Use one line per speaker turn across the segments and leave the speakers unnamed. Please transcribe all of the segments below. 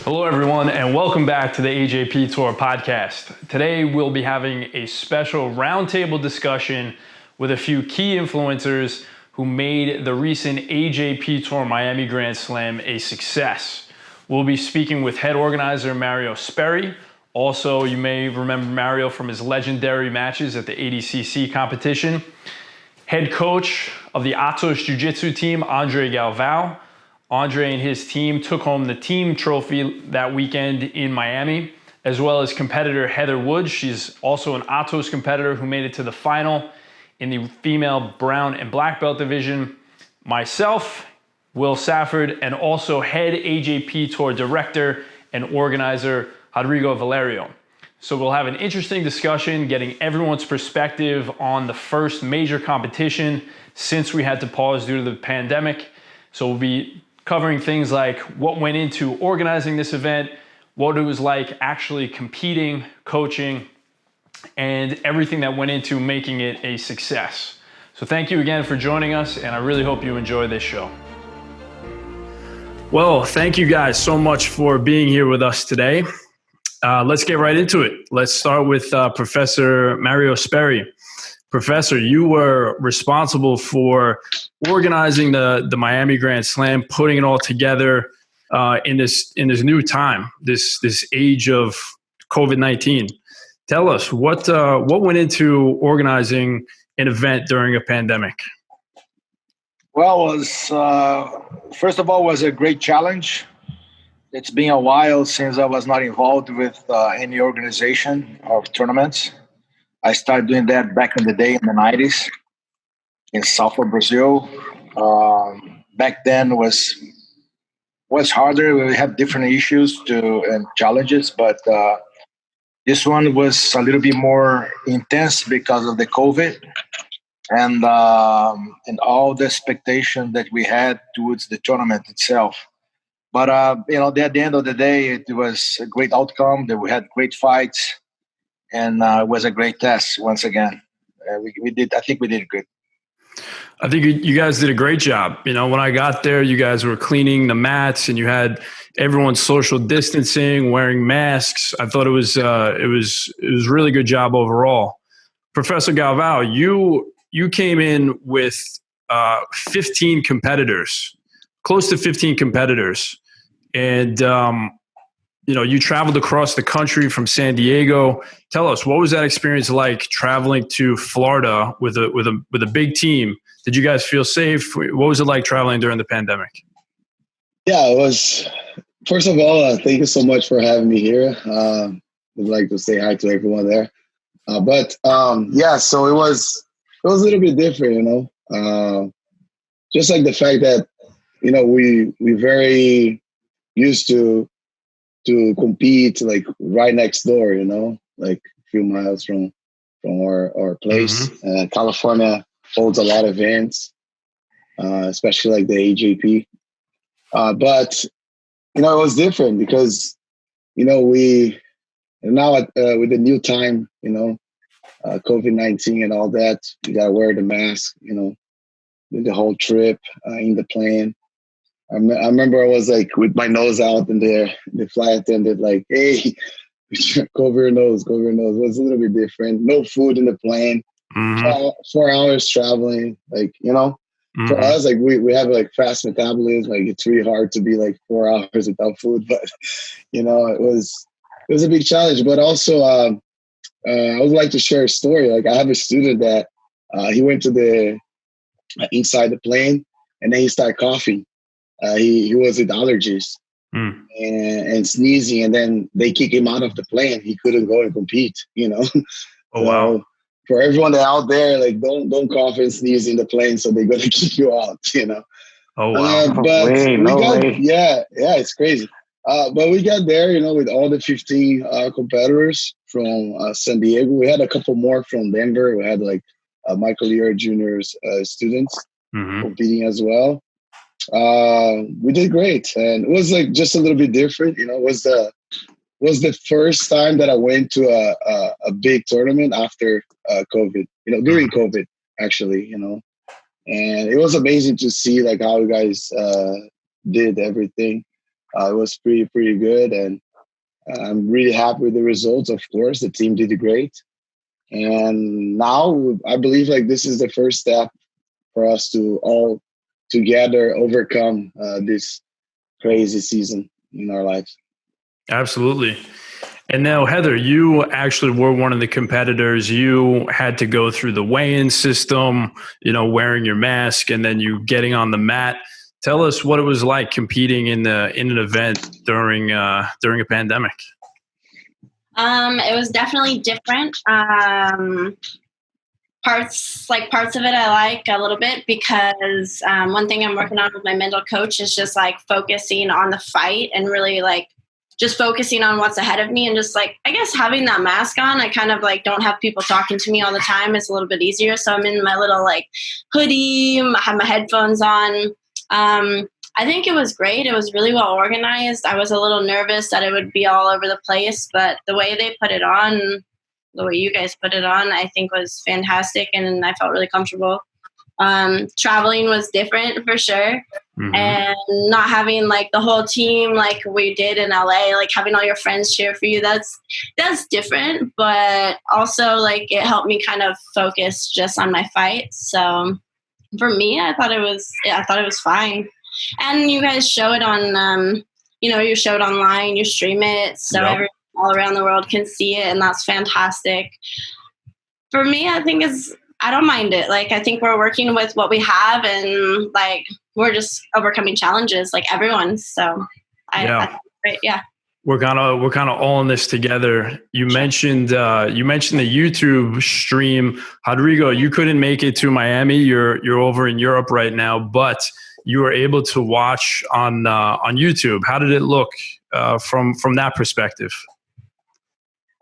Hello, everyone, and welcome back to the AJPTour podcast. Today, we'll be having a special roundtable discussion with a few key influencers who made the recent AJPTour Miami Grand Slam a success. We'll be speaking with head organizer Mario Sperry. Also, you may remember Mario from his legendary matches at the ADCC competition. Head coach of the Atos Jiu-Jitsu team, André Galvão. André and his team took home the team trophy that weekend in Miami, as well as competitor Heather Woods. She's also an Atos competitor who made it to the final in the female brown and black belt division. Myself, Will Safford, and also head AJPTour director and organizer Rodrigo Valério. So we'll have an interesting discussion, getting everyone's perspective on the first major competition since we had to pause due to the pandemic. So we'll be covering things like what went into organizing this event, what it was like actually competing, coaching, and everything that went into making it a success. So thank you again for joining us, and I really hope you enjoy this show. Well, thank you guys so much for being here with us today. Let's get right into it. Let's start with Professor Mario Sperry. Professor, you were responsible for organizing the Miami Grand Slam, putting it all together in this new time, this age of COVID-19. Tell us what went into organizing an event during a pandemic.
Well, it was first of all, it was a great challenge. It's been a while since I was not involved with any organization of tournaments. I started doing that back in the day in the 90s in south of Brazil. Back then was harder. We had different issues and challenges, but this one was a little bit more intense because of the COVID and all the expectation that we had towards the tournament itself. But at the end of the day, it was a great outcome. That we had great fights. And it was a great test once again. We did. I think we did good.
I think you guys did a great job. You know, when I got there, you guys were cleaning the mats, and you had everyone social distancing, wearing masks. I thought it was a really good job overall. Professor Galvão, you came in with 15 competitors, close to 15 competitors, and you traveled across the country from San Diego. Tell us, what was that experience like traveling to Florida with a big team? Did you guys feel safe? What was it like traveling during the pandemic?
Yeah, it was. First of all, thank you so much for having me here. I'd like to say hi to everyone there. So it was a little bit different, just like the fact that we very used to compete like right next door, like a few miles from our place.
Mm-hmm.
California holds a lot of events, especially like the AJP. But it was different because we now with the new time, COVID-19 and all that, you gotta wear the mask, the whole trip in the plane. I remember I was like with my nose out, and the flight attendant like, "Hey, cover your nose, cover your nose." It was a little bit different. No food in the plane.
Mm-hmm.
4 hours traveling,
Mm-hmm.
For us, like we have like fast metabolism. Like it's really hard to be like 4 hours without food. But it was a big challenge. But also, I would like to share a story. Like I have a student that he went to the inside the plane, and then he started coughing. He was with allergies and sneezing, and then they kick him out of the plane. He couldn't go and compete,
Oh, wow.
For everyone that out there, like don't cough and sneeze in the plane, so they're gonna kick you out,
Oh, wow.
Yeah, it's crazy. But we got there, with all the 15 competitors from San Diego. We had a couple more from Denver. We had like Michael Lear Jr.'s students competing as well. We did great, and it was like just a little bit different. It was the first time that I went to a big tournament after COVID. During COVID, actually. And it was amazing to see like how you guys did everything. It was pretty good, and I'm really happy with the results. Of course, the team did great, and now I believe like this is the first step for us to all together overcome this crazy season in our lives.
Absolutely. And now, Heather, you actually were one of the competitors. You had to go through the weigh-in system, wearing your mask, and then you getting on the mat. Tell us what it was like competing in an event during a pandemic.
It was definitely different. Parts of it I like a little bit because one thing I'm working on with my mental coach is just like focusing on the fight and really like just focusing on what's ahead of me, and just like, I guess having that mask on, I kind of like don't have people talking to me all the time. It's a little bit easier. So I'm in my little like hoodie, I have my headphones on. I think it was great. It was really well organized. I was a little nervous that it would be all over the place, but the way they put it on, the way you guys put it on, I think was fantastic, and I felt really comfortable. Traveling was different for sure. Mm-hmm. And not having like the whole team like we did in LA, like having all your friends cheer for you, that's different, but also like it helped me kind of focus just on my fight. So for me, I thought it was fine. And you guys show it on, you show it online, you stream it, so everyone all around the world can see it, and that's fantastic. For me, I don't mind it. Like, I think we're working with what we have, and like we're just overcoming challenges, like everyone. So, I think it's great. Yeah.
We're kind of all in this together. You mentioned the YouTube stream. Rodrigo, you couldn't make it to Miami. You're over in Europe right now, but you were able to watch on YouTube. How did it look from that perspective?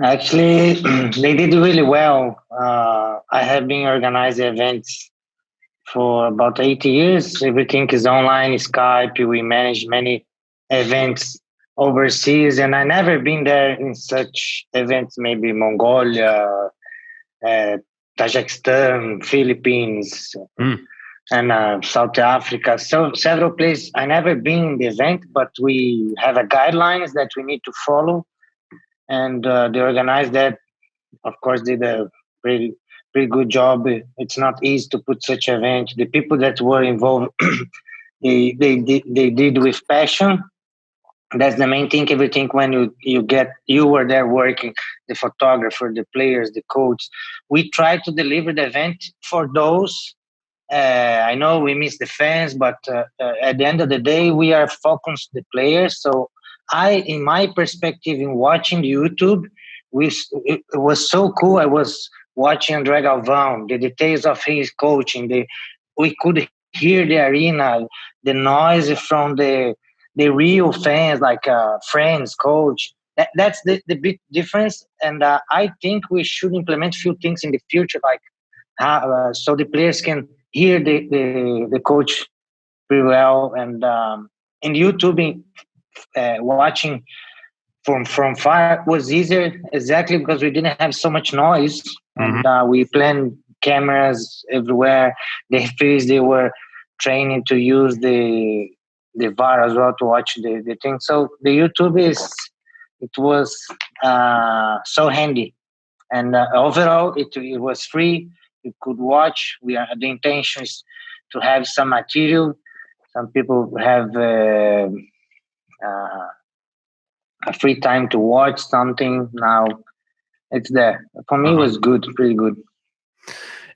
Actually, they did really well. I have been organizing events for about 8 years. Everything is online, Skype. We manage many events overseas, and I never been there in such events. Maybe Mongolia, Tajikistan, Philippines, and South Africa. So several places. I never been in the event, but we have a guidelines that we need to follow. And the organizers that, of course, did a pretty good job. It's not easy to put such an event. The people that were involved, they did with passion. That's the main thing. Everything when you were there working, the photographer, the players, the coach. We try to deliver the event for those. I know we miss the fans, but at the end of the day, we are focused on the players. So in my perspective, in watching YouTube, it was so cool. I was watching André Galvão, the details of his coaching. We could hear the arena, the noise from the real fans, like friends, coach. That's the big difference. And I think we should implement a few things in the future, like so the players can hear the coach pretty well. And in YouTube, watching from far was easier, exactly because we didn't have so much noise. Mm-hmm. And we planned cameras everywhere. The referees, they were training to use the VAR as well to watch the thing. So the YouTube was so handy, and overall it was free. You could watch. The intention is to have some material. Some people have a free time to watch something. Now it's there. For me, it was good, pretty good.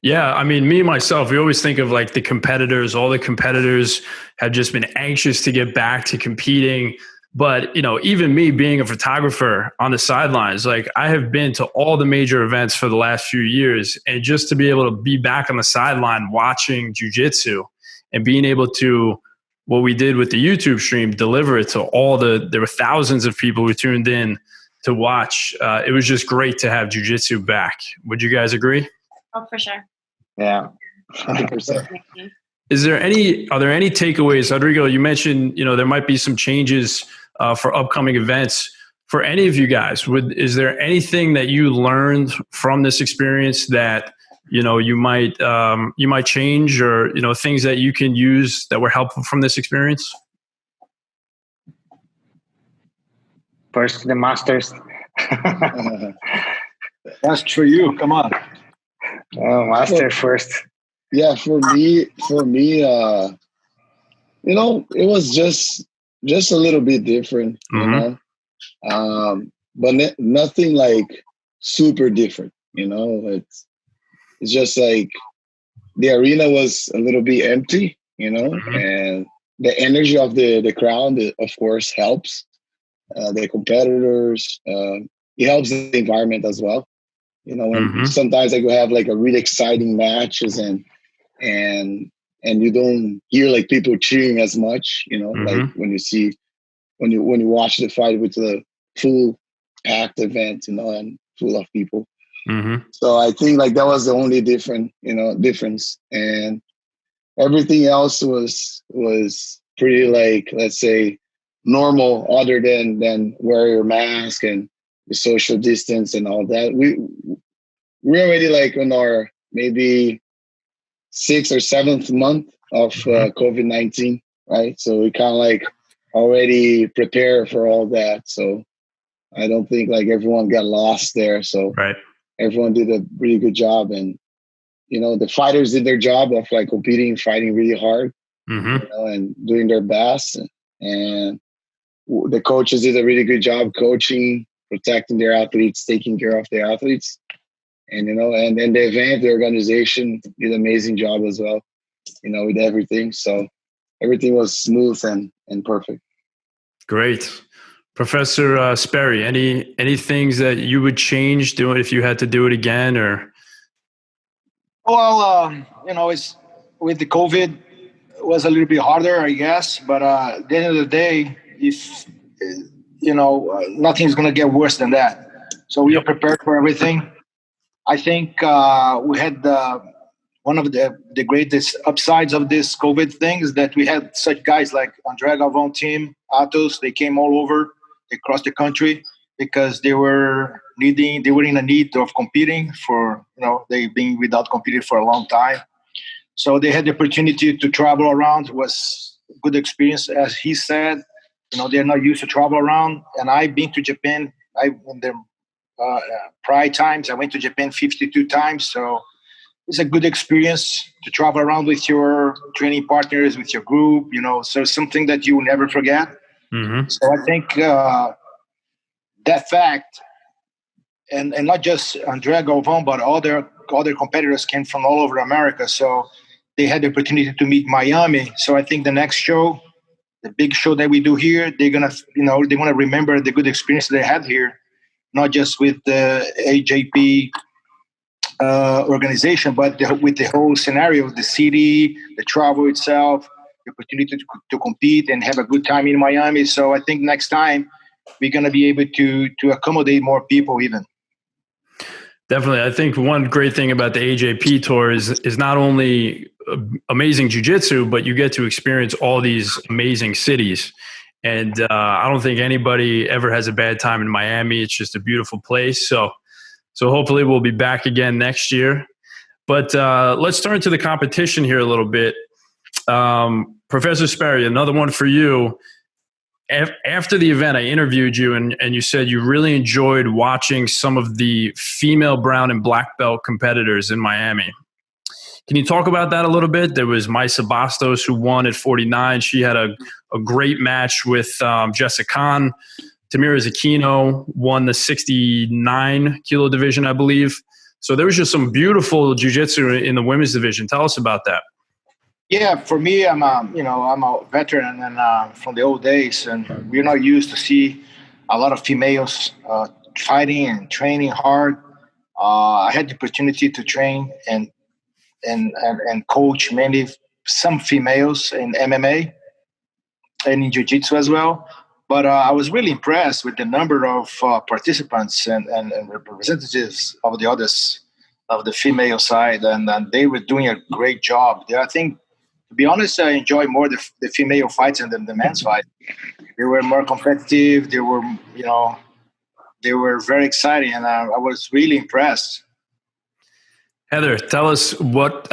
Yeah, I mean, me, myself, we always think of like the competitors. All the competitors have just been anxious to get back to competing. But, even me being a photographer on the sidelines, like I have been to all the major events for the last few years. And just to be able to be back on the sideline watching Jiu-Jitsu and being able to, what we did with the YouTube stream, deliver it to there were thousands of people who tuned in to watch. It was just great to have Jiu-Jitsu back. Would you guys agree?
Oh, for sure.
Yeah.
100%.
Are there any takeaways? Rodrigo, you mentioned, there might be some changes for upcoming events. For any of you guys, is there anything that you learned from this experience that, you might change, or, things that you can use that were helpful from this experience?
First the masters.
That's for you. Come on.
Oh, master first.
Yeah, for me, you know, it was just a little bit different, you know, but nothing like super different. You know, it's just like the arena was a little bit empty, you know, and the energy of the crowd, of course, helps. The competitors, it helps the environment as well. You know, when sometimes like we have like a really exciting matches and you don't hear like people cheering as much, you know, like when you watch the fight with the full packed event, you know, and full of people. So I think like that was the only difference, and everything else was pretty like, let's say, normal, other than wear your mask and the social distance and all that. We're already like on our maybe 6th or 7th month of COVID-19, right? So we kind of like already prepare for all that. So I don't think like everyone got lost there. So everyone did a really good job, and you know, the fighters did their job of like competing, fighting really hard, you know, and doing their best. And the coaches did a really good job coaching, protecting their athletes, taking care of their athletes. And, you know, and then the event, the organization did an amazing job as well, you know, with everything. So everything was smooth and perfect.
Great. Professor Sperry, any things that you would change doing if you had to do it again, or?
Well, you know, it's with the COVID, it was a little bit harder, I guess. But at the end of the day, if you know, nothing's going to get worse than that. So we are prepared for everything. I think we had one of the greatest upsides of this COVID thing is that we had such guys like André Galvão team, Atos. They came all over, across the country, because they were in a need of competing for, you know, they've been without competing for a long time. So they had the opportunity to travel around. It was a good experience. As he said, you know, they're not used to travel around. And I've been to Japan. In the prior times, I went to Japan 52 times. So it's a good experience to travel around with your training partners, with your group, you know, so something that you will never forget. So I think that fact, and not just André Galvão, but other competitors came from all over America. So they had the opportunity to meet Miami. So I think the next show, the big show that we do here, they're going to, you know, they want to remember the good experience they had here, not just with the AJP organization, but with the whole scenario, the city, the travel itself, the opportunity to compete and have a good time in Miami. So I think next time we're going to be able to accommodate more people even.
Definitely. I think one great thing about the AJPTour is not only amazing jiu-jitsu, but you get to experience all these amazing cities. And I don't think anybody ever has a bad time in Miami. It's just a beautiful place. So hopefully we'll be back again next year. But let's turn to the competition here a little bit. Professor Sperry, another one for you. After the event, I interviewed you, and you said you really enjoyed watching some of the female brown and black belt competitors in Miami. Can you talk about that a little bit? There was Maisa Bastos, who won at 49. She had a great match with Jessica Khan. Tamira Zakino won the 69 kilo division, I believe. So there was just some beautiful jiu-jitsu in the women's division. Tell us about that.
Yeah, for me, I'm a veteran and from the old days, and we're not used to see a lot of females fighting and training hard. I had the opportunity to train and coach some females in MMA and in Jiu-Jitsu as well. But I was really impressed with the number of participants and representatives of the others, of the female side, and they were doing a great job. I think, to be honest, I enjoy more the female fights than the men's fight. They were more competitive. They were, you know, they were very exciting, and I was really impressed.
Heather, tell us what,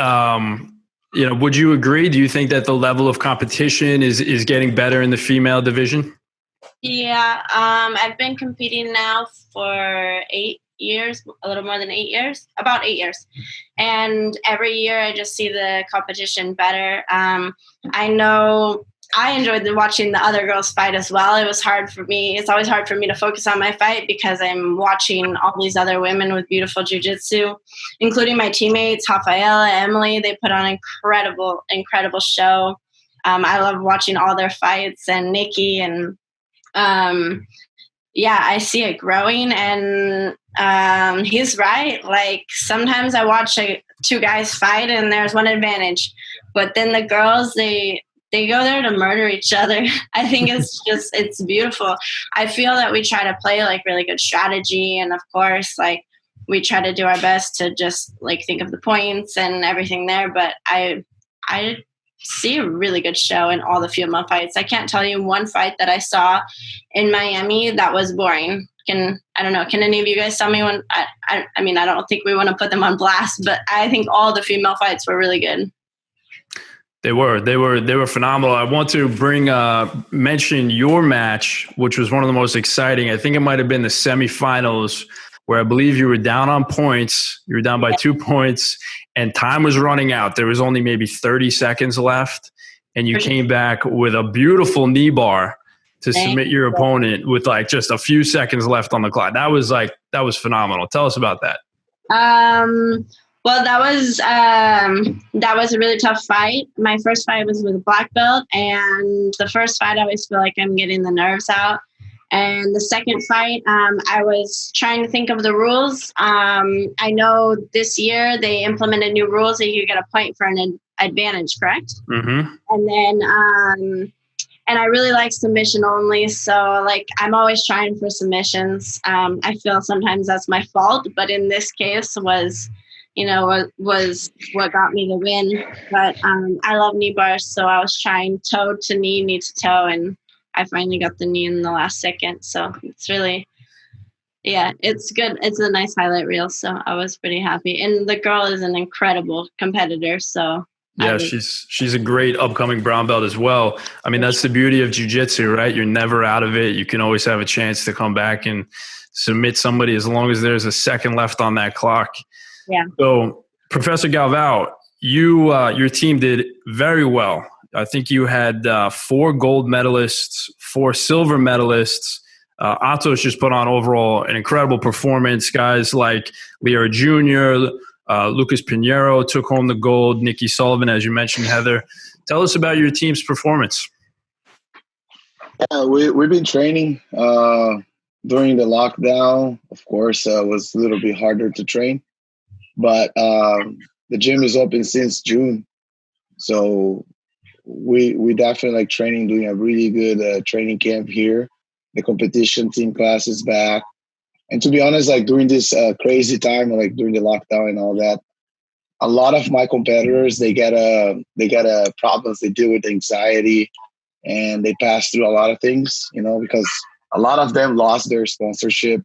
would you agree? Do you think that the level of competition is getting better in the female division?
Yeah, I've been competing now for 8 years, a little more than 8 years, about 8 years. And every year I just see the competition better. I know I enjoyed watching the other girls fight as well. It was hard for me. It's always hard for me to focus on my fight because I'm watching all these other women with beautiful jiu-jitsu, including my teammates, Rafaela, Emily. They put on an incredible show. I love watching all their fights, and Nikki, and yeah, I see it growing, and he's right. Like, sometimes I watch two guys fight and there's one advantage, but then the girls, they go there to murder each other. I think it's beautiful. I feel that we try to play like really good strategy, and of course, like, we try to do our best to just like think of the points and everything there, but I see a really good show in all the female fights. I can't tell you one fight that I saw in Miami that was boring. I don't know, can any of you guys tell me one? I mean, I don't think we want to put them on blast, but I think all the female fights were really good.
They were phenomenal. I want to mention your match, which was one of the most exciting. I think it might have been the semifinals, where I believe you were down on points. You were down by 2 points, and time was running out. There was only maybe 30 seconds left, and you came back with a beautiful knee bar to submit your opponent with like just a few seconds left on the clock. That was phenomenal. Tell us about that.
Well, that was a really tough fight. My first fight was with a black belt, and the first fight I always feel like I'm getting the nerves out. And the second fight, I was trying to think of the rules. I know this year they implemented new rules that you get a point for an advantage, correct?
Mm-hmm.
And then, and I really like submission only. So like, I'm always trying for submissions. I feel sometimes that's my fault, but in this case was what got me the win. But I love knee bars. So I was trying toe to knee to toe, and I finally got the knee in the last second. So it's really, yeah, it's good. It's a nice highlight reel. So I was pretty happy. And the girl is an incredible competitor. So
yeah, she's a great upcoming brown belt as well. I mean, that's the beauty of jiu-jitsu, right? You're never out of it. You can always have a chance to come back and submit somebody as long as there's a second left on that clock.
Yeah.
So, Professor Galvão, your team did very well. I think you had 4 gold medalists, 4 silver medalists. Atos just put on overall an incredible performance. Guys like Leo Jr., Lucas Pinheiro took home the gold. Nikki Sullivan, as you mentioned, Heather. Tell us about your team's performance.
Yeah, we've been training during the lockdown. Of course, it was a little bit harder to train, but the gym is open since June, so we definitely like training, doing a really good training camp here. The competition team class is back. And to be honest, like during this crazy time, like during the lockdown and all that, a lot of my competitors, they get problems. They deal with anxiety, and they pass through a lot of things, because a lot of them lost their sponsorship,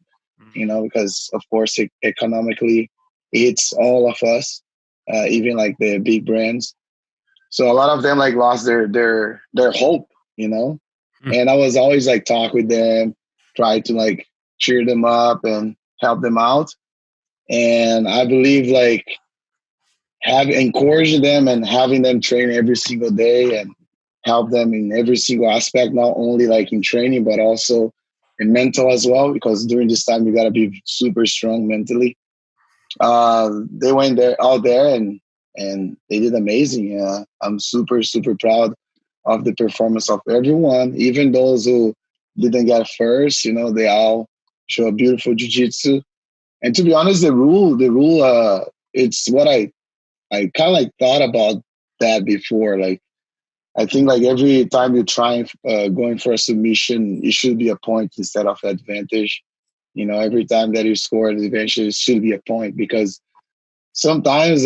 because of course economically it hits all of us, even like the big brands. So a lot of them like lost their hope, And I was always like talk with them, try to like cheer them up and help them out. And I believe like encourage them and having them train every single day and help them in every single aspect, not only like in training, but also in mental as well, because during this time you got to be super strong mentally. They went out there and they did amazing. I'm super, super proud of the performance of everyone, even those who didn't get first. They all show a beautiful jiu-jitsu. And to be honest, the rule, it's what I kind of like thought about that before. Like, I think like every time you're trying going for a submission, it should be a point instead of advantage. Every time that you score an advantage, it should be a point, because sometimes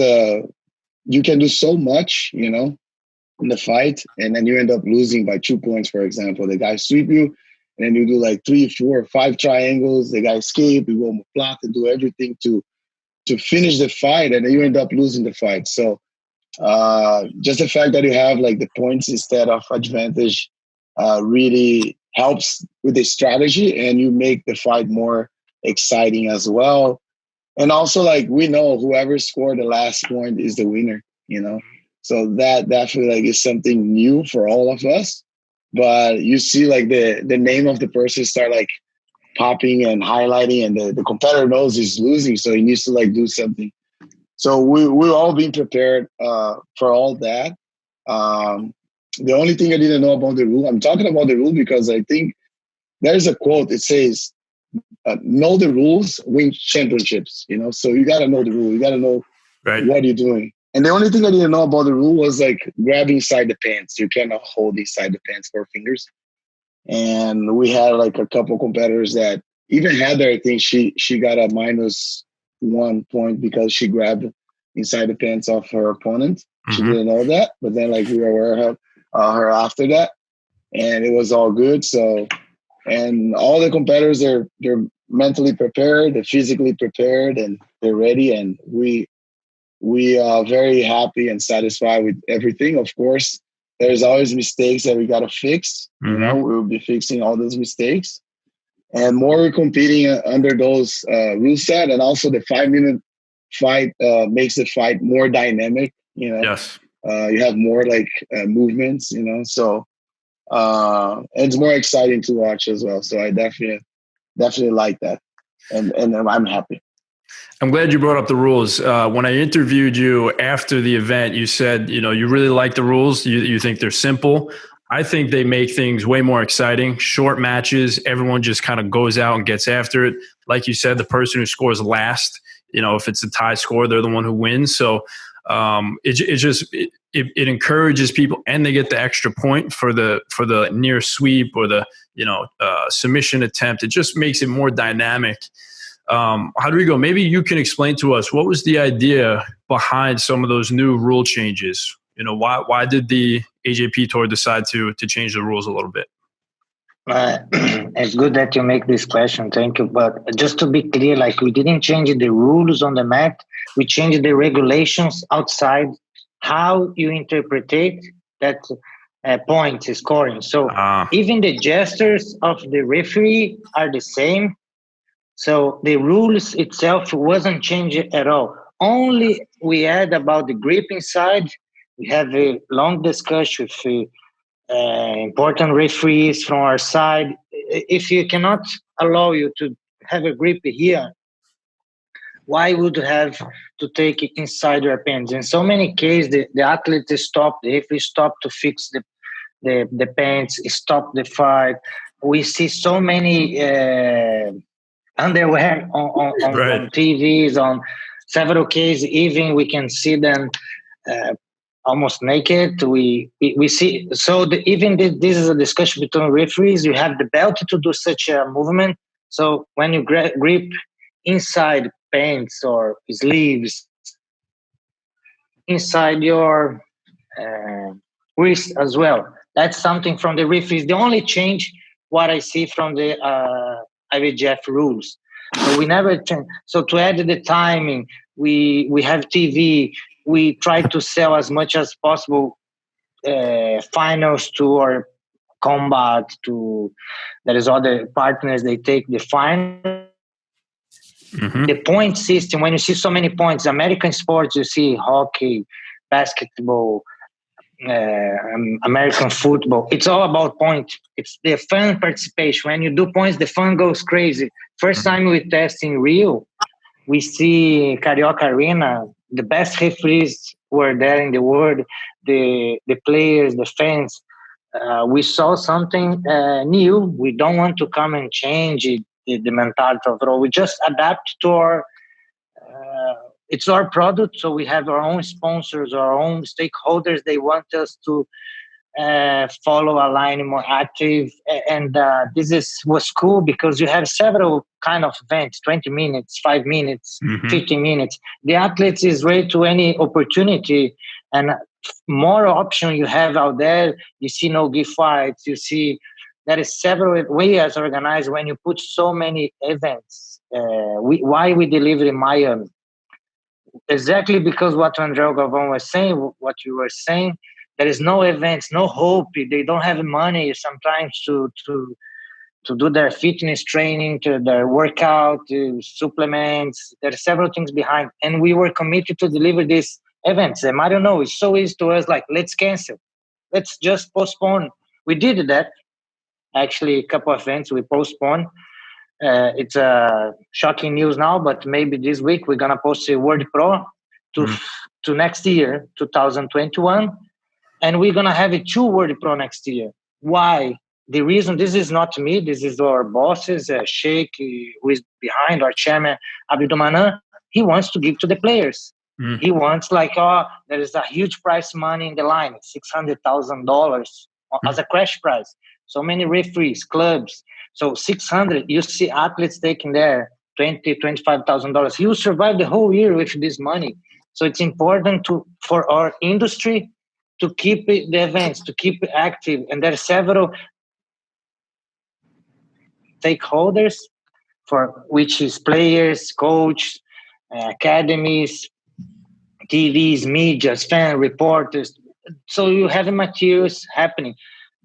you can do so much, in the fight, and then you end up losing by 2 points, for example. The guy sweep you, and then you do like 3, 4, 5 triangles. The guy escape, you go flat and do everything to finish the fight, and then you end up losing the fight. So just the fact that you have like the points instead of advantage really helps with the strategy, and you make the fight more exciting as well. And also, like, we know whoever scored the last point is the winner, you know? So that definitely like is something new for all of us. But you see like the name of the person start like popping and highlighting, and the competitor knows he's losing, so he needs to like do something. So we're all being prepared for all that. The only thing I didn't know about the rule, I'm talking about the rule because I think there's a quote. It says, know the rules, win championships, you know? So you got to know the rule. You got to know what you're doing. And the only thing I didn't know about the rule was like grabbing inside the pants. You cannot hold inside the pants 4 fingers. And we had like a couple competitors that even Heather, I think she got a -1 point because she grabbed inside the pants of her opponent. She didn't know that, but then like we were aware of her after that, and it was all good. So, and all the competitors they're mentally prepared, they're physically prepared, and they're ready. And we are very happy and satisfied with everything. Of course, there's always mistakes that we got to fix. You know, we'll be fixing all those mistakes. And more we're competing under those rule set, and also the 5-minute fight makes the fight more dynamic. You know, you have more like movements. You know, so and it's more exciting to watch as well. So I definitely like that, and I'm happy.
I'm glad you brought up the rules. When I interviewed you after the event, you said, you know, you really like the rules. You think they're simple. I think they make things way more exciting. Short matches, everyone just kind of goes out and gets after it. Like you said, the person who scores last, you know, if it's a tie score, they're the one who wins. So it encourages people, and they get the extra point for the near sweep or the submission attempt. It just makes it more dynamic. Rodrigo, maybe you can explain to us what was the idea behind some of those new rule changes. You know, why did the AJPTour decide to change the rules a little bit?
It's good that you make this question. Thank you. But just to be clear, like, we didn't change the rules on the mat. We changed the regulations outside, how you interpret that point scoring. So even the gestures of the referee are the same. So the rules itself wasn't changed at all. Only we add about the grip inside. We have a long discussion with important referees from our side. If you cannot allow you to have a grip here, why would you have to take it inside your pants? In so many cases, the athlete stopped. If we stop to fix the pants, stop the fight. We see so many underwear on TVs, on several cases. Even we can see them almost naked. We see. So this is a discussion between referees. You have the belt to do such a movement. So when you grip inside pants or sleeves, inside your wrist as well. That's something from the referees. The only change what I see from the IBJJF rules. So we never change. So to add the timing, we have TV. We try to sell as much as possible finals to our combat to. There is other partners. They take the final. The point system, when you see so many points, American sports, you see hockey, basketball, American football. It's all about points. It's the fan participation. When you do points, the fun goes crazy. First time we test in Rio, we see Carioca Arena. The best referees were there in the world. The players, the fans. We saw something new. We don't want to come and change it. The mentality of role. We just adapt to our. It's our product, so we have our own sponsors, our own stakeholders. They want us to follow a line more active, and this was cool because you have several kind of events: 20 minutes, 5 minutes, 15 minutes. The athletes is ready to any opportunity, and more option you have out there. You see no give fights. You see. There is several ways as organized when you put so many events. Why we deliver in Miami? Exactly because what André Galvão was saying, what you were saying, there is no events, no hope. They don't have money sometimes to do their fitness training, to their workout, to supplements. There are several things behind. And we were committed to deliver these events. And I don't know, it's so easy to us, like, let's cancel. Let's just postpone. We did that. Actually, a couple of events we postponed. It's shocking news now, but maybe this week we're going to post a World Pro to next year, 2021. And we're going to have a 2 World Pro next year. Why? The reason, this is not me, this is our bosses, Sheikh, who is behind, our chairman, Abdulmanan. He wants to give to the players. He wants, like, there is a huge prize money in the line, $600,000 as a crash prize. So many referees, clubs. So 600, you see athletes taking there $20,000, $25,000. He will survive the whole year with this money. So it's important for our industry to keep the events, to keep it active. And there are several stakeholders, for which is players, coach, academies, TVs, media, fan reporters. So you have materials happening.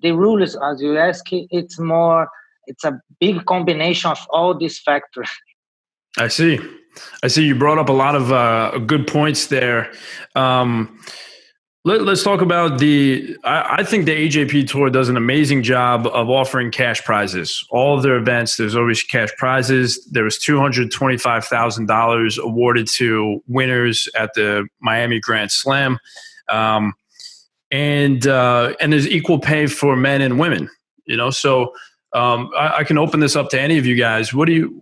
The rules, as you ask, it's a big combination of all these factors.
I see. You brought up a lot of good points there. Let's talk about I think the AJP Tour does an amazing job of offering cash prizes. All of their events, there's always cash prizes. There was $225,000 awarded to winners at the Miami Grand Slam. And there's equal pay for men and women, so I can open this up to any of you guys. What do you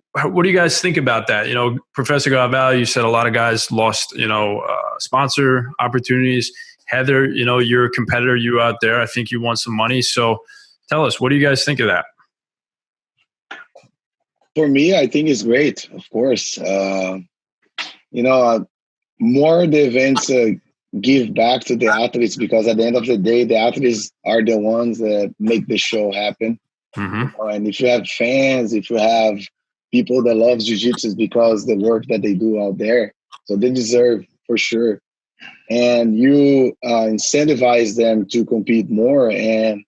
guys think about that? Professor Galvão, you said a lot of guys lost, sponsor opportunities. Heather, you're a competitor, you out there. I think you won some money. So tell us, what do you guys think of that?
For me, I think it's great, of course. More the events give back to the athletes, because at the end of the day, the athletes are the ones that make the show happen. And if you have fans, if you have people that love jiu-jitsu, it's because the work that they do out there. So they deserve, for sure. And you incentivize them to compete more, and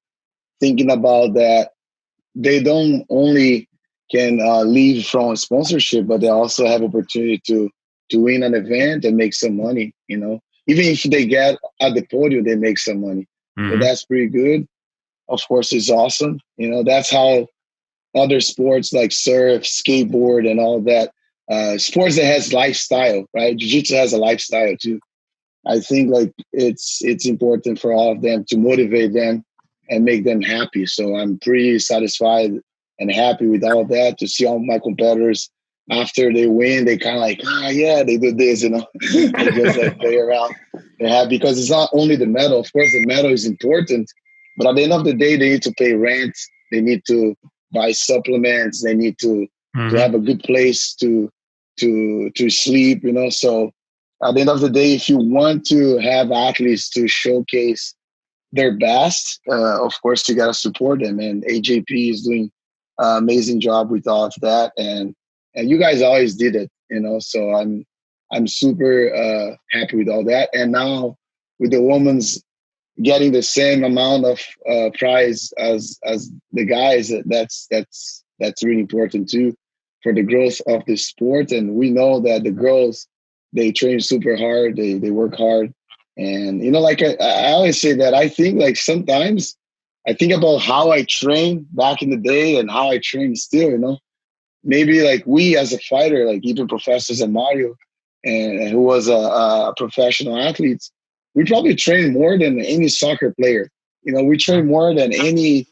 thinking about that, they don't only can leave from sponsorship, but they also have opportunity to win an event and make some money, Even if they get at the podium, they make some money. So that's pretty good. Of course, it's awesome. That's how other sports like surf, skateboard, and all that, sports that has lifestyle, right? Jiu-jitsu has a lifestyle too. I think it's important for all of them to motivate them and make them happy. So I'm pretty satisfied and happy with all of that, to see all my competitors after they win, they kind of like, they did this, they just play around. They're happy because it's not only the medal. Of course, the medal is important, but at the end of the day, they need to pay rent. They need to buy supplements. They need to have a good place to sleep, So at the end of the day, if you want to have athletes to showcase their best, of course, you got to support them. And AJP is doing an amazing job with all of that. And you guys always did it, So I'm super happy with all that. And now with the women's getting the same amount of prize as the guys, that's really important too for the growth of the sport. And we know that the girls, they train super hard. They work hard. And, I always say that I think sometimes I think about how I trained back in the day and how I train still, Maybe we as a fighter, even Professor Zé Mário, and who was a professional athlete, we probably train more than any soccer player. We train more than any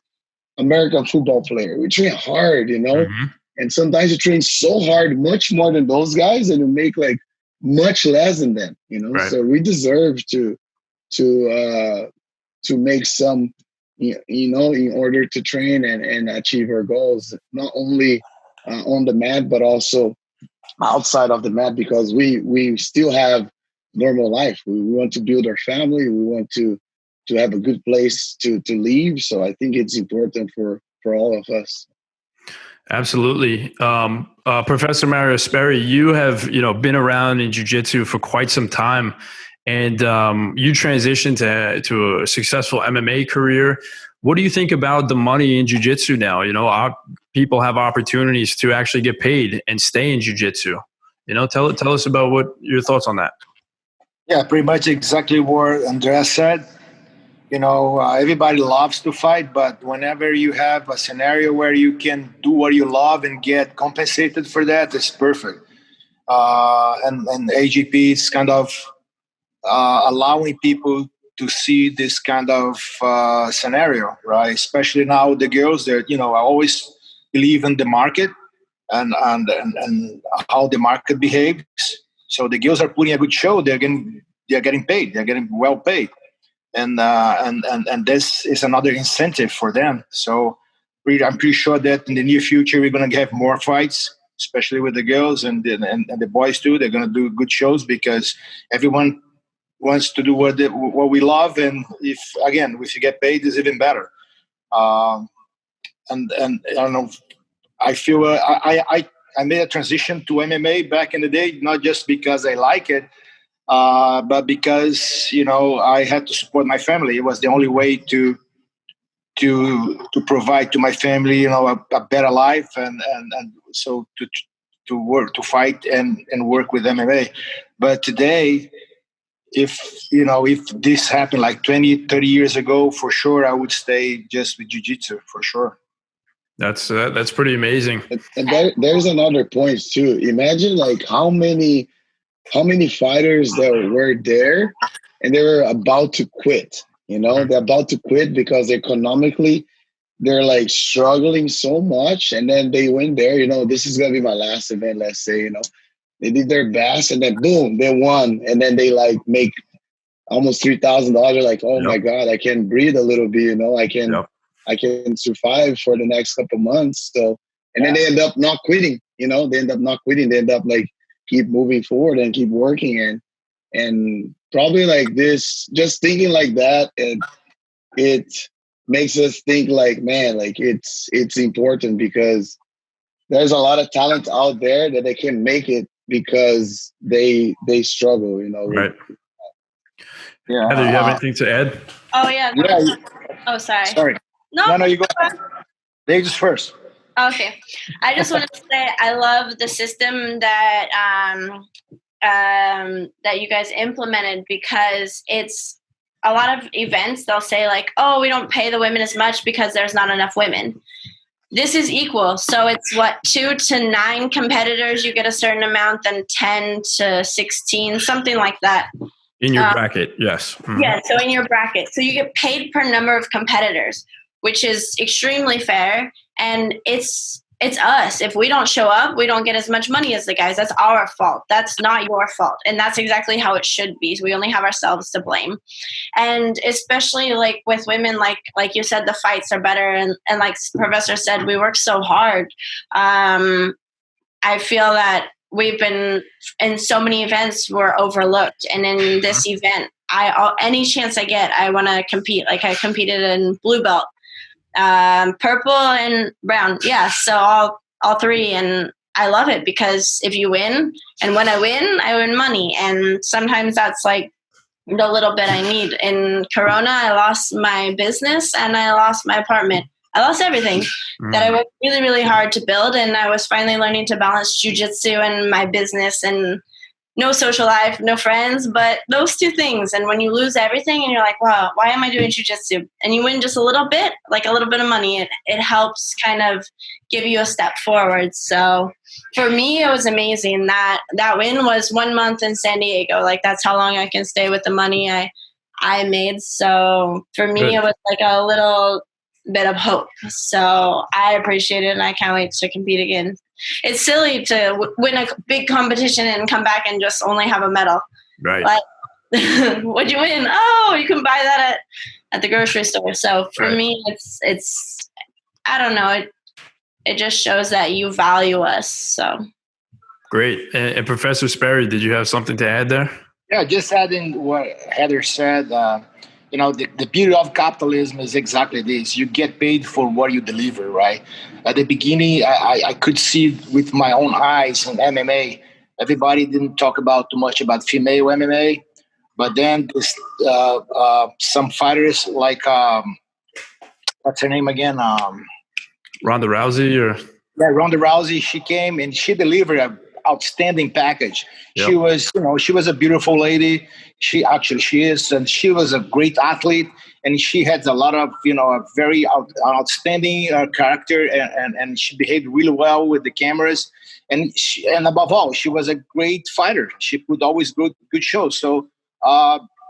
American football player. We train hard, And sometimes you train so hard, much more than those guys, and you make much less than them, Right. So we deserve to make some, in order to train and achieve our goals, not only on the mat, but also outside of the mat, because we still have normal life. We want to build our family. We want to have a good place to live. So I think it's important for all of us.
Absolutely. Professor Mário Sperry, you have, been around in jiu-jitsu for quite some time, and you transitioned to a successful MMA career. What do you think about the money in jiu-jitsu now? people have opportunities to actually get paid and stay in jiu-jitsu. You know, tell us about what your thoughts on that.
Yeah, pretty much exactly what Andrea said. You know, everybody loves to fight, but whenever you have a scenario where you can do what you love and get compensated for that, it's perfect. And AJP is kind of allowing people to see this kind of scenario, right? Especially now the girls that, you know, I always believe in the market and how the market behaves. So the girls are putting a good show. They're getting paid. They're getting well paid. And this is another incentive for them. So I'm pretty sure that in the near future we're going to have more fights, especially with the girls and the boys too. They're going to do good shows because everyone wants to do what we love, and if you get paid, it's even better. And I don't know. I feel I made a transition to MMA back in the day, not just because I like it. But because, you know, I had to support my family. It was the only way to provide to my family, you know, a better life, and so to work, to fight and work with MMA. But today, if this happened like 20, 30 years ago, for sure I would stay just with jiu-jitsu, for sure.
That's pretty amazing.
And there's another point too. Imagine like how many fighters that were there and they were about to quit, you know, they're about to quit because economically they're like struggling so much. And then they went there, you know, this is going to be my last event. Let's say, you know, they did their best and then boom, they won. And then they like make almost $3,000. Like, oh my God, I can breathe a little bit, you know, I can survive for the next couple months. So, and then they end up not quitting, you know, they end up like, keep moving forward and keep working and probably like this, just thinking like that, and it makes us think like, man, like it's important because there's a lot of talent out there that they can make it because they struggle, you know.
Right.
Yeah.
Heather, you have anything to add?
Oh yeah.
Yeah.
Oh, sorry.
Sorry. No, you go ahead. Ladies first.
Okay. I just wanted to say I love the system that that you guys implemented, because it's a lot of events. They'll say like, oh, we don't pay the women as much because there's not enough women. This is equal. So it's 2 to 9 competitors, you get a certain amount, then 10 to 16, something like that.
In your bracket, yes. Mm-hmm.
Yeah, so in your bracket. So you get paid per number of competitors, which is extremely fair. And it's us. If we don't show up, we don't get as much money as the guys. That's our fault. That's not your fault. And that's exactly how it should be. So we only have ourselves to blame. And especially like with women, like you said, the fights are better. And like Professor said, we work so hard. I feel that we've been in so many events, we're overlooked. And in this event, any chance I get, I want to compete. Like I competed in blue belt, purple and brown. Yeah. So all 3. And I love it because if you win, and when I win money. And sometimes that's like the little bit I need. In Corona, I lost my business and I lost my apartment. I lost everything that I worked really, really hard to build. And I was finally learning to balance jiu-jitsu and my business, and no social life, no friends, but those 2 things. And when you lose everything and you're like, wow, why am I doing jiu-jitsu? And you win just a little bit, like a little bit of money, it helps kind of give you a step forward. So for me, it was amazing. That win was 1 month in San Diego. Like that's how long I can stay with the money I made. So for me, It was like a little bit of hope. So I appreciate it, and I can't wait to compete again. It's silly to win a big competition and come back and just only have a medal.
Right.
Like, what'd you win? Oh, you can buy that at the grocery store. So for me, it's I don't know. It just shows that you value us. So
great. And Professor Sperry, did you have something to add there?
Yeah, just adding what Heather said. You know, the beauty of capitalism is exactly this. You get paid for what you deliver, right? At the beginning, I could see with my own eyes in MMA, everybody didn't talk too much about female MMA. But then some fighters like, what's her name again?
Ronda Rousey or?
Yeah, Ronda Rousey. She came and she delivered an outstanding package.
Yep.
She was, she was a beautiful lady. She is, and she was a great athlete. And she had a lot of, a very outstanding character, and she behaved really well with the cameras. And above all, she was a great fighter. She put always good shows. So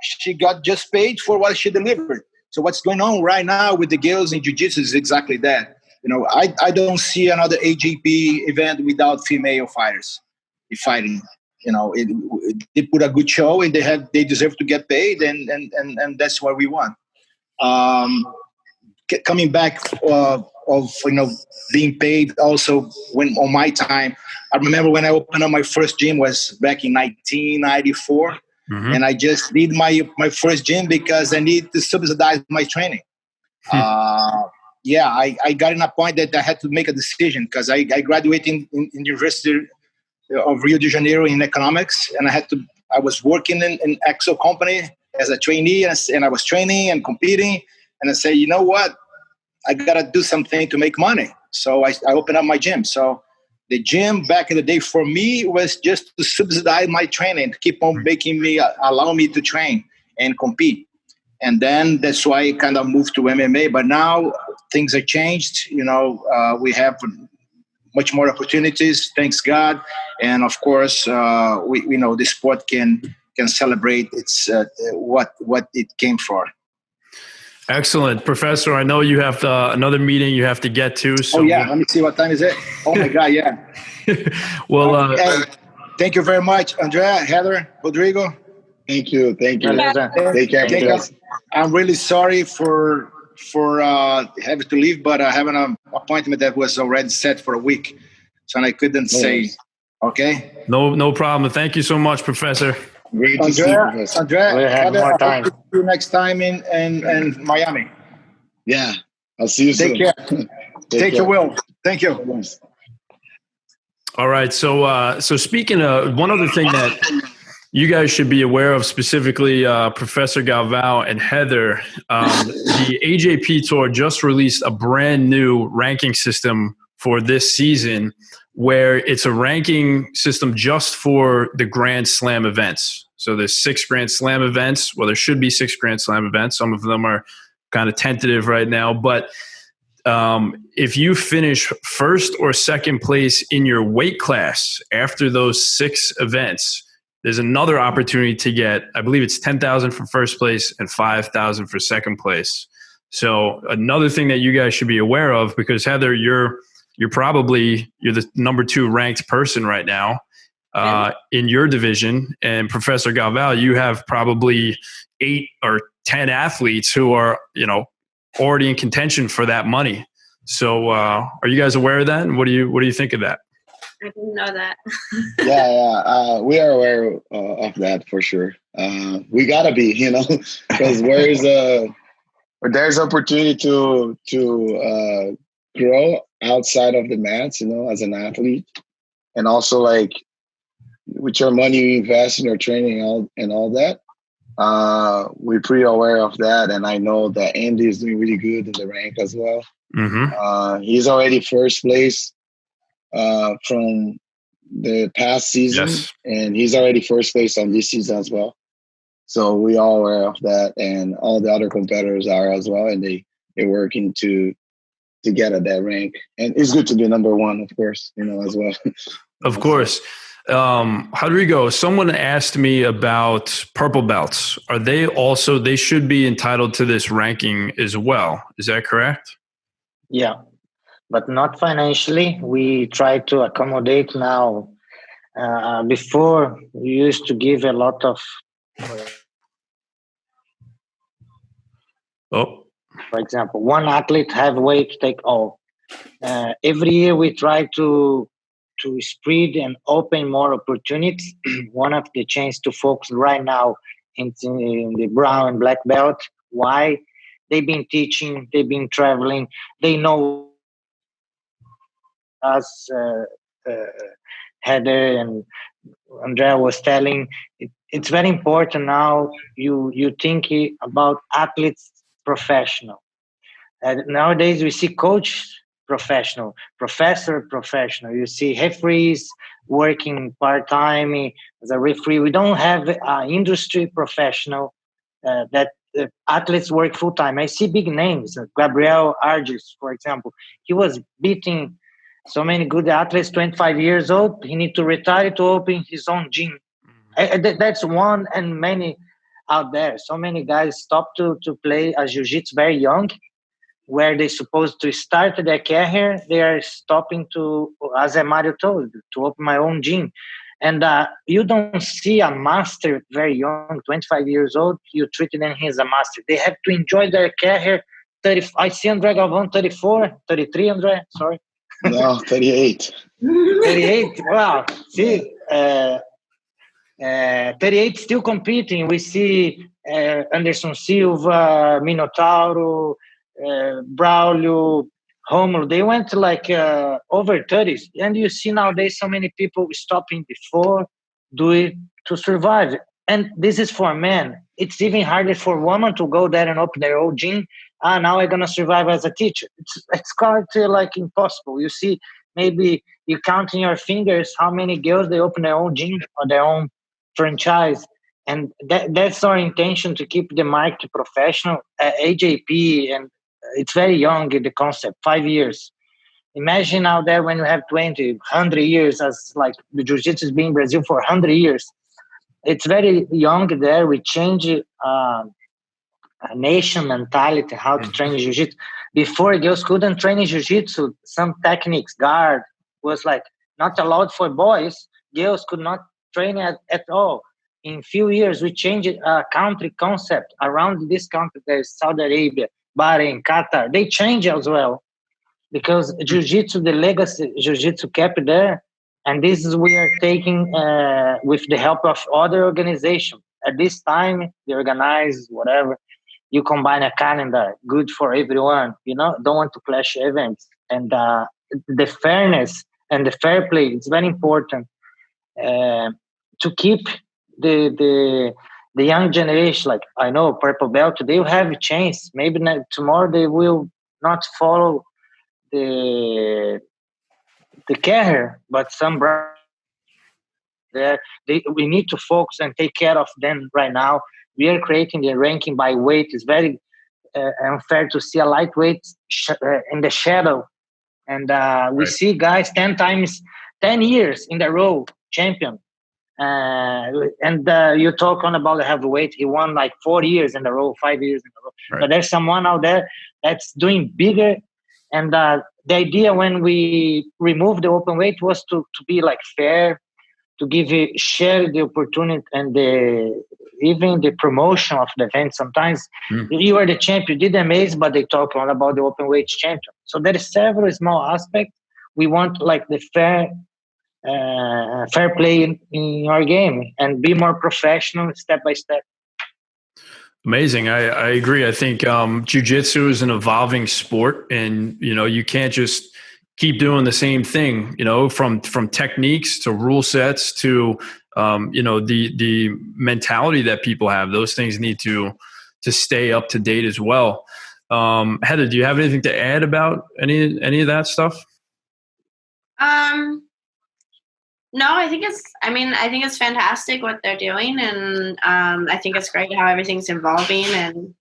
she got just paid for what she delivered. So what's going on right now with the girls in Jiu-Jitsu is exactly that. I don't see another AJP event without female fighters fighting. They put a good show, and they deserve to get paid, and that's what we want. Coming back of being paid also when on my time, I remember when I opened up my first gym was back in 1994, and I just did my first gym because I need to subsidize my training. I got in a point that I had to make a decision because I graduated in University of Rio de Janeiro in economics, and I was working in Axel company as a trainee, and I was training and competing, and I said, you know what, I gotta do something to make money. So I opened up my gym. So the gym back in the day for me was just to subsidize my training, to keep on allow me to train and compete. And then that's why I kind of moved to MMA. But now things have changed. We have much more opportunities, thanks God. And of course, we know the sport can celebrate its what it came for.
Excellent. Professor, I know you have another meeting you have to get to. So
let me see, what time is it? Oh my God, yeah.
Well,
hey, thank you very much, Andrea, Heather, Rodrigo.
Thank you. Take care.
I'm really sorry for having to leave, but I have an appointment that was already set for a week, so I couldn't say. Okay.
No problem. Thank you so much, Professor.
Great to see you, Professor.
Andrea,
we'll have more time.
I'll see you next time in Miami.
Yeah, I'll see you soon.
Take care. Take care, Will. Thank you.
All right. So speaking of one other thing that you guys should be aware of, specifically Professor Galvão and Heather, the AJPTour just released a brand new ranking system for this season, where it's a ranking system just for the Grand Slam events. So there's 6 Grand Slam events. Well, there should be 6 Grand Slam events. Some of them are kind of tentative right now. But if you finish first or second place in your weight class after those 6 events, there's another opportunity to get, I believe it's $10,000 for first place and $5,000 for second place. So another thing that you guys should be aware of, because Heather, you're the number 2 ranked person right now in your division, and Professor Galvão, you have probably 8 or 10 athletes who are already in contention for that money. So are you guys aware of that? And what do you think of that?
I didn't know that.
Yeah, we are aware of that for sure. We gotta be, because there's opportunity to grow outside of the mats, as an athlete, and also like with your money you invest in your training and all that. We're pretty aware of that, and I know that Andy is doing really good in the rank as well. He's already first place from the past season,
yes,
and he's already first place on this season as well. So we are aware of that, and all the other competitors are as well, and they're working to get at that rank. And it's good to be number 1, of course, as well.
Of course. Rodrigo, someone asked me about purple belts. Are they should be entitled to this ranking as well? Is that correct?
Yeah, but not financially. We try to accommodate now. Before, we used to give a lot of, for example, one athlete have weight take all. Every year we try to spread and open more opportunities. One of the changes to focus right now in the brown and black belt. Why? They've been teaching, they've been traveling, they know us, Heather and Andrea was telling, it's very important now you think about athletes professional. Nowadays we see coach professional, professor professional. You see referees working part-time as a referee. We don't have industry professional that athletes work full-time. I see big names, Gabriel Arges, for example. He was beating so many good athletes, 25 years old. He need to retire to open his own gym. That's one and many out there. So many guys stop to play jiu-jitsu very young, where they're supposed to start their career. They are stopping to, as Zé Mário told, to open my own gym. And you don't see a master very young, 25 years old, you treat them as a master. They have to enjoy their career. I see André Galvão, 34, 33, André, sorry.
No, 38.
38, wow. See, 38 still competing. We see Anderson Silva, Minotauro, Braulio, Romulo. They went like over 30s. And you see nowadays so many people stopping before, do it to survive. And this is for men. It's even harder for women to go there and open their own gym. Now I'm going to survive as a teacher. It's quite like impossible. You see, maybe you count in your fingers how many girls they open their own gym or their own franchise. And that's our intention, to keep the market professional. AJP, and it's very young in the concept, 5 years. Imagine out there when you have 20, 100 years, as like the Jiu-Jitsu has been in Brazil for 100 years. It's very young there. We change a nation mentality, how to train Jiu-Jitsu. Before, girls couldn't train in Jiu-Jitsu. Some techniques, guard, was like not allowed for boys. Girls could not train at all. In few years, we changed a country concept around this country. There's Saudi Arabia, Bahrain, Qatar. They change as well, because Jiu-Jitsu, the legacy Jiu-Jitsu kept there. And this is we are taking with the help of other organizations. At this time, they organize whatever. You combine a calendar, good for everyone. Don't want to clash events. And the fairness and the fair play, it's very important to keep the young generation. Like, I know Purple Belt, they will have a chance. Maybe tomorrow they will not follow the career, but some there we need to focus and take care of them right now. We are creating the ranking by weight. It's very unfair to see a lightweight in the shadow, and we see guys 10 years in a row champion. And you're talking about the heavyweight. He won like 4 years in a row, 5 years in a row. Right. But there's someone out there that's doing bigger. And the idea when we removed the open weight was to be like fair, to share the opportunity and even the promotion of the event. Sometimes you are the champion, did amazing, but they talk all about the open weight champion. So there is several small aspects. We want like the fair play in our game and be more professional step by step.
Amazing. I agree. I think jiu-jitsu is an evolving sport, and you can't just keep doing the same thing, from techniques to rule sets to the mentality that people have. Those things need to stay up to date as well. Heather, do you have anything to add about any of that stuff?
No, I think it's fantastic what they're doing, and I think it's great how everything's evolving. And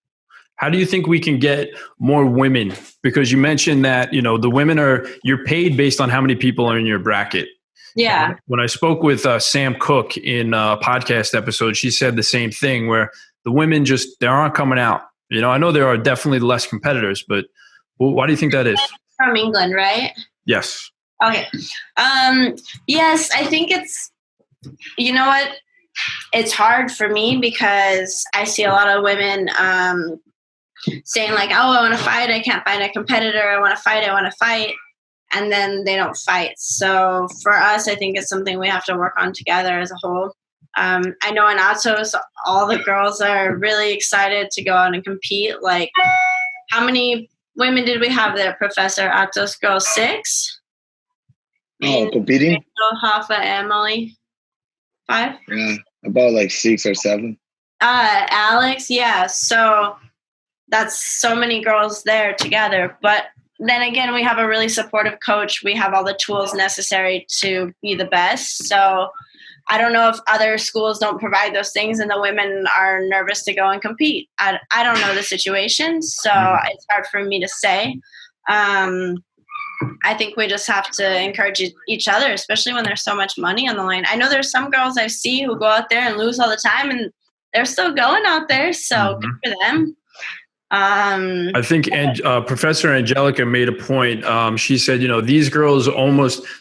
how do you think we can get more women? Because you mentioned that the women you're paid based on how many people are in your bracket.
Yeah.
When I spoke with Sam Cook in a podcast episode, she said the same thing, where the women they aren't coming out. I know there are definitely less competitors, but why do you think that is?
From England, right?
Yes.
Okay. Yes, I think it's, what? It's hard for me because I see a lot of women saying like, oh, I want to fight. I can't find a competitor. I want to fight. And then they don't fight. So for us, I think it's something we have to work on together as a whole. I know in Atos, all the girls are really excited to go out and compete. Like, how many women did we have there, Professor? Atos girls 6?
Competing?
Rachel, Hoffa, Emily, 5?
Yeah, about like 6 or 7.
Alex, yeah. So that's so many girls there together. But then again, we have a really supportive coach. We have all the tools necessary to be the best. So I don't know if other schools don't provide those things and the women are nervous to go and compete. I don't know the situation, so it's hard for me to say. I think we just have to encourage each other, especially when there's so much money on the line. I know there's some girls I see who go out there and lose all the time, and they're still going out there, so good for them.
I think Professor Angelica made a point. She said, these girls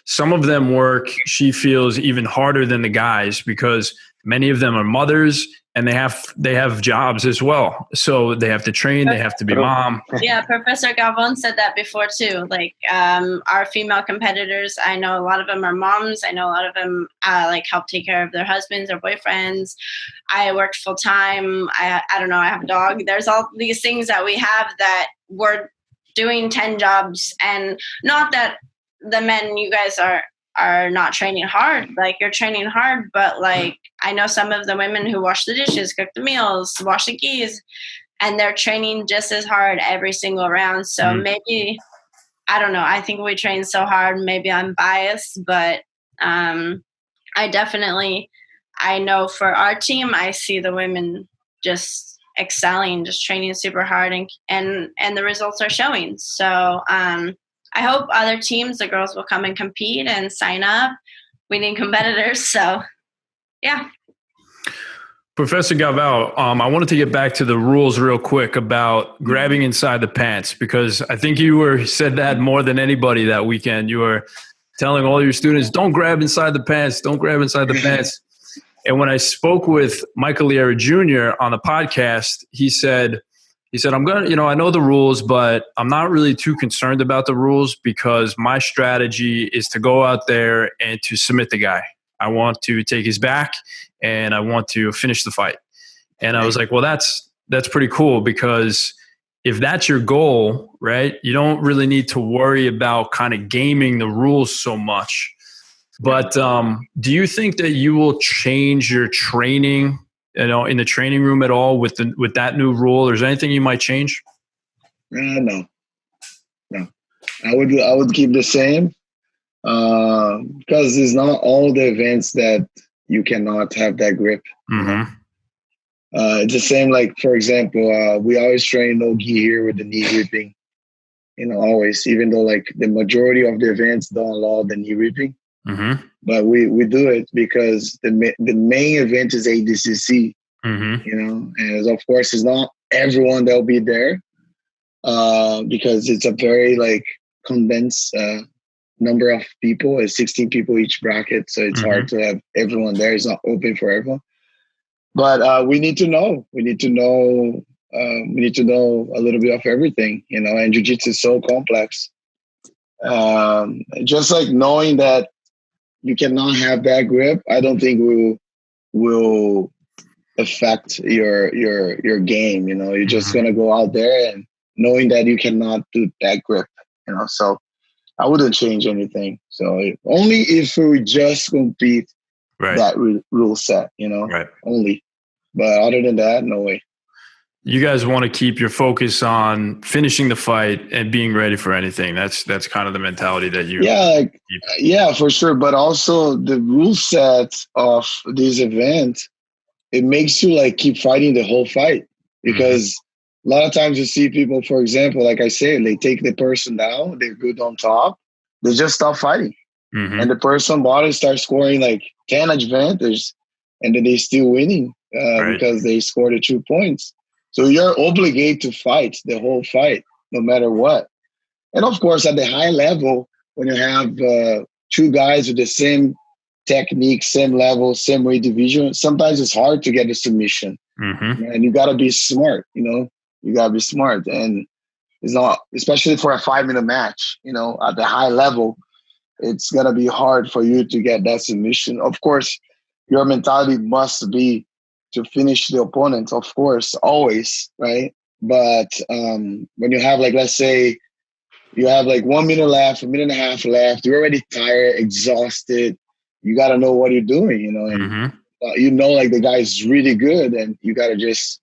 some of them work, she feels, even harder than the guys because many of them are mothers and they have jobs as well. So they have to train, they have to be mom.
Yeah, Professor Galvão said that before too. Like our female competitors, I know a lot of them are moms. I know a lot of them help take care of their husbands or boyfriends. I worked full time. I don't know, I have a dog. There's all these things that we have that we're doing 10 jobs, and not that the men, you guys are not training hard. Like, you're training hard, but like I know some of the women who wash the dishes, cook the meals, wash the keys, and they're training just as hard every single round. So maybe, I don't know, I think we train so hard. Maybe I'm biased, but I know for our team, I see the women just excelling, just training super hard, and the results are showing. So I hope other teams, the girls, will come and compete and sign up. We need competitors. So, yeah.
Professor Galvão, I wanted to get back to the rules real quick about grabbing inside the pants, because I think you said that more than anybody that weekend. You were telling all your students, don't grab inside the pants, don't grab inside the pants. And when I spoke with Michael Liera Jr. on the podcast, he said, I'm going to, I know the rules, but I'm not really too concerned about the rules because my strategy is to go out there and to submit the guy. I want to take his back and I want to finish the fight. And I was like, well, that's pretty cool, because if that's your goal, right, you don't really need to worry about kind of gaming the rules so much. But do you think that you will change your training, in the training room at all with that new rule? Or is there anything you might change?
No. I would keep the same because it's not all the events that you cannot have that grip.
Mm-hmm.
It's the same. Like, for example, we always train no gi here with the knee ripping. Always, even though like the majority of the events don't allow the knee ripping.
Mm-hmm.
But we do it because the main event is ADCC, and of course it's not everyone that'll be there because it's a very like condensed number of people. It's 16 people each bracket, so it's hard to have everyone there. It's not open for everyone. But we need to know. We need to know a little bit of everything, and Jiu-Jitsu is so complex. Just like knowing that you cannot have that grip, I don't think will affect your game. You're just gonna go out there and knowing that you cannot do that grip. So I wouldn't change anything. So only if we just compete that rule set. Only. But other than that, no way.
You guys want to keep your focus on finishing the fight and being ready for anything. That's kind of the mentality that you keep.
Yeah, for sure. But also the rule set of this event, it makes you like keep fighting the whole fight, because a lot of times you see people, for example, like I said, they take the person down, they're good on top, they just stop fighting, and the person bottom starts scoring like 10 advantage, and then they still winning because they scored the 2 points. So you're obligated to fight the whole fight, no matter what. And of course, at the high level, when you have two guys with the same technique, same level, same weight division, sometimes it's hard to get a submission. And you got to be smart, You got to be smart. And it's not, especially for a 5-minute match, at the high level, it's going to be hard for you to get that submission. Of course, your mentality must be to finish the opponent, of course, always, right? But when you have, like, let's say you have like 1 minute left, 1.5 minutes left, you're already tired, exhausted, you got to know what you're doing, and like the guy's really good, and you got to just